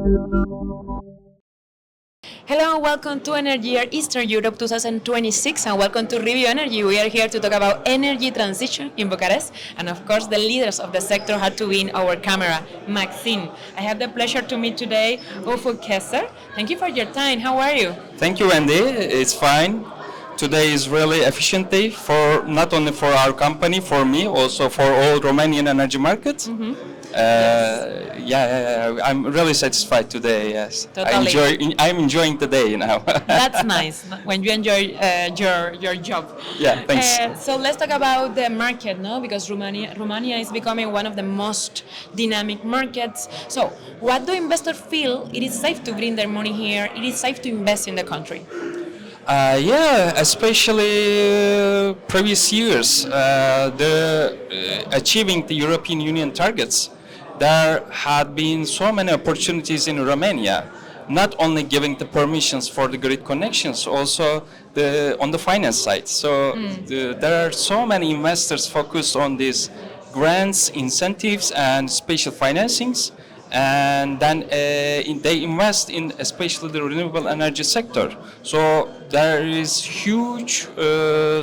Hello and welcome to Energyear Eastern Europe 2026 and welcome to Review Energy. We are here to talk about energy transition in Bucharest, and of course the leaders of the sector had to be in our camera, Maxxen. I have the pleasure to meet today Ufuk Keser. Thank you for your time. How are you? Thank you, Wendy. It's fine. Today is really efficient day for not only for our company, for me, also for all Romanian energy markets. I'm really satisfied today. Yes, Totally. I'm enjoying the day now. That's nice when you enjoy your job. Yeah, thanks. So let's talk about the market, no? Because Romania is becoming one of the most dynamic markets. So what do investors feel it is safe to bring their money here? It is safe to invest in the country. Especially previous years, achieving the European Union targets, there had been so many opportunities in Romania, not only giving the permissions for the grid connections, also on the finance side. So there are so many investors focused on these grants, incentives, and special financings. And then they invest in especially the renewable energy sector. So there is huge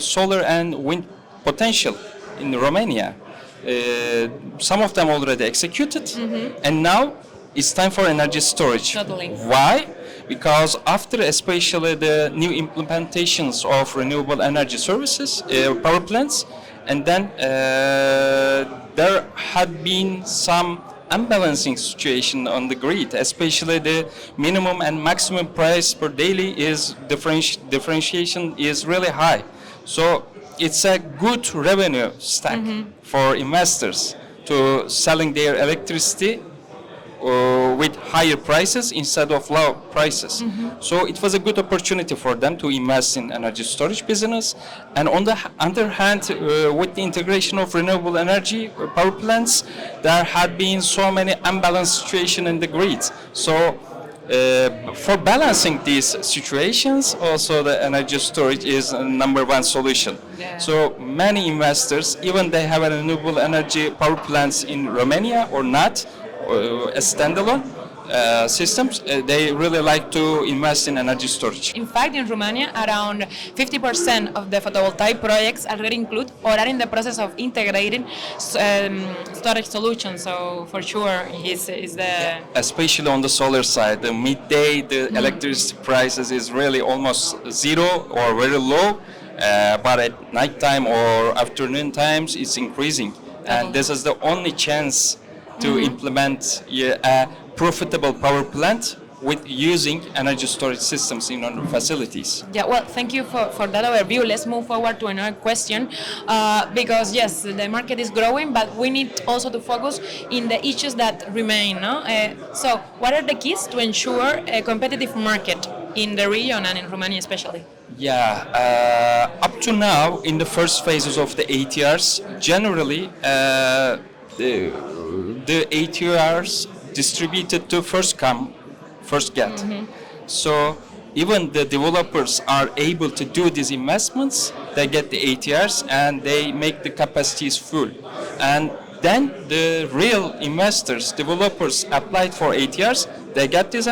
solar and wind potential in Romania. Some of them already executed, and now it's time for energy storage. Totally. Why? Because after especially the new implementations of renewable energy services, power plants, and then there had been some unbalancing situation on the grid, especially the minimum and maximum price per daily is differentiation is really high. So it's a good revenue stack for investors to selling their electricity with higher prices instead of low prices. So it was a good opportunity for them to invest in energy storage business. And on the other hand, with the integration of renewable energy power plants, there had been so many unbalanced situation in the grid. So for balancing these situations, also the energy storage is a number one solution. Yeah. So many investors, even they have a renewable energy power plants in Romania or not, as standalone systems, they really like to invest in energy storage. In fact, in Romania, around 50% of the photovoltaic projects already include or are in the process of integrating storage solutions. So for sure, is the Especially on the solar side, the midday, the electricity prices is really almost zero or very low, but at nighttime or afternoon times, it's increasing. And this is the only chance to implement a profitable power plant with using energy storage systems in our facilities. Yeah, well, thank you for that overview. Let's move forward to another question because yes, the market is growing, but we need also to focus in the issues that remain. No? So, what are the keys to ensure a competitive market in the region and in Romania especially? Yeah, up to now, in the first phases of the ATRs, generally the ATRs distributed to first come, first get. So even the developers are able to do these investments, they get the ATRs and they make the capacities full. And then the real investors, developers applied for ATRs, they get this,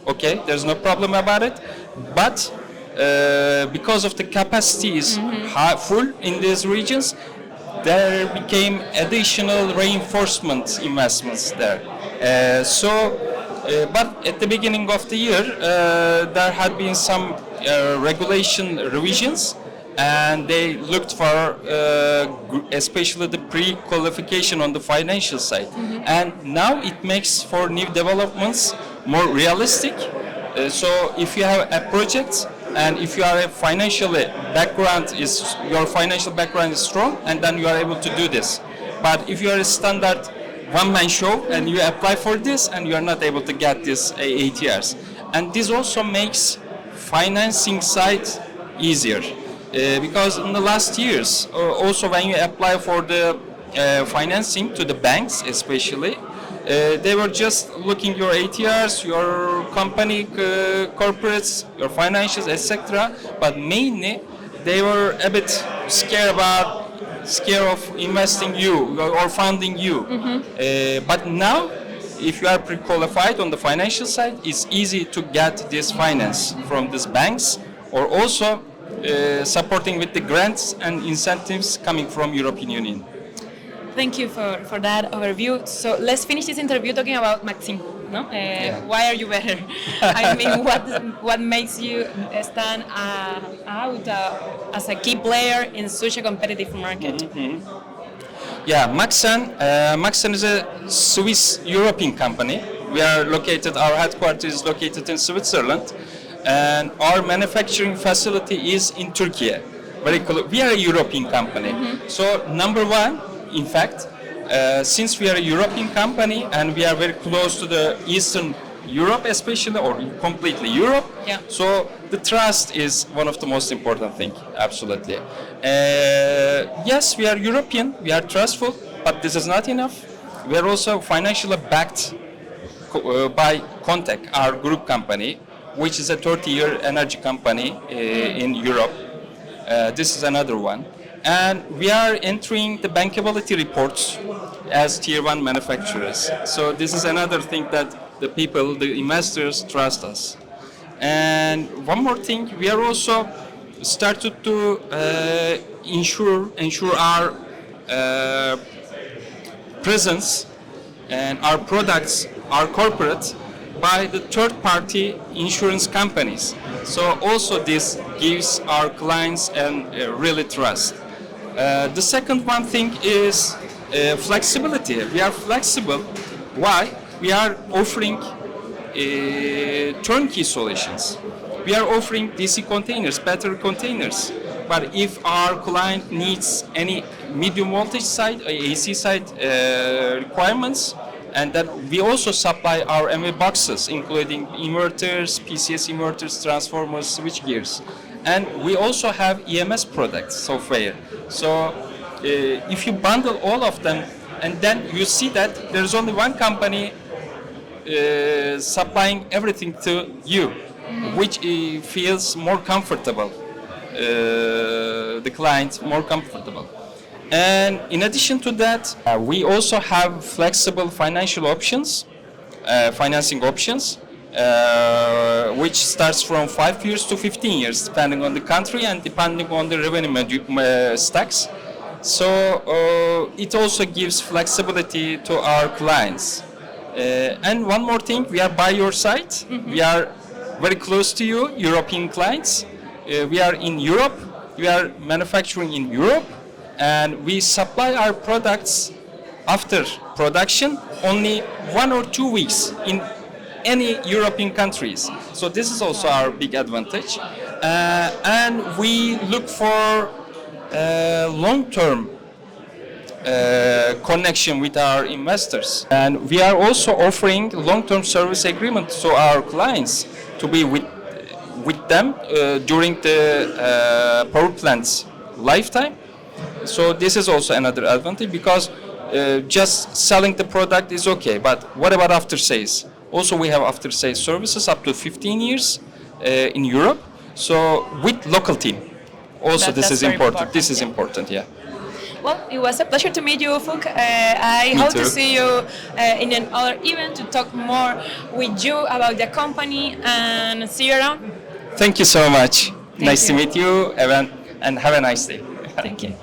okay, there's no problem about it. But because of the capacity is full in these regions, there became additional reinforcement investments there. But at the beginning of the year, there had been some regulation revisions, and they looked for especially the pre-qualification on the financial side. And now it makes for new developments more realistic. So if you have a project, and if you are a your financial background is strong, and then you are able to do this. But if you are a standard one-man show and you apply for this and you are not able to get this ATRs, and this also makes financing side easier because in the last years, also when you apply for the financing to the banks, especially. They were just looking your ATRs, your company corporates, your financials, etc. But mainly, they were a bit scared of investing you or funding you. But now if you are pre-qualified on the financial side, it's easy to get this finance from these banks, or also supporting with the grants and incentives coming from European Union. Thank you for that overview. So let's finish this interview talking about Maxxen. No? Why are you better? I mean, what makes you stand out as a key player in such a competitive market? Yeah, Maxxen is a Swiss European company. We are located, our headquarters is located in Switzerland, and our manufacturing facility is in Turkey. We are a European company. So number one, in fact, since we are a European company and we are very close to the Eastern Europe especially, or completely Europe, so the trust is one of the most important things, absolutely. Yes, we are European, we are trustful, but this is not enough. We are also financially backed by Contact, our group company, which is a 30-year energy company in Europe. This is another one. And we are entering the bankability reports as tier 1 manufacturers. So this is another thing that the people, the investors trust us. And one more thing, we are also started to ensure our presence and our products are corporate by the third-party insurance companies. So also this gives our clients and really trust. The second one thing is flexibility. We are flexible. Why? We are offering turnkey solutions. We are offering DC containers, battery containers. But if our client needs any medium voltage side, AC side requirements, and then we also supply our MV boxes, including inverters, PCS inverters, transformers, switch gears. And we also have EMS products, software. So if you bundle all of them, and then you see that there's only one company supplying everything to you, which feels more comfortable, the client more comfortable. And in addition to that, we also have flexible financial options, financing options, which starts from 5 years to 15 years, depending on the country and depending on the revenue stacks. So it also gives flexibility to our clients. And one more thing, we are by your side. We are very close to you, European clients. We are in Europe. We are manufacturing in Europe, and we supply our products after production only 1 or 2 weeks in any European countries. So this is also our big advantage. And we look for long-term connection with our investors. And we are also offering long-term service agreement to our clients to be with them during the power plant's lifetime. So this is also another advantage, because just selling the product is okay, but what about after sales? Also, we have after sales services up to 15 years in Europe. So with local team. Also, this is important. This is important, yeah. Well, it was a pleasure to meet you, Ufuk. I hope to see you in another event to talk more with you about the company, and see you around. Thank you so much. Nice to meet you, Evan, and have a nice day. Thank you.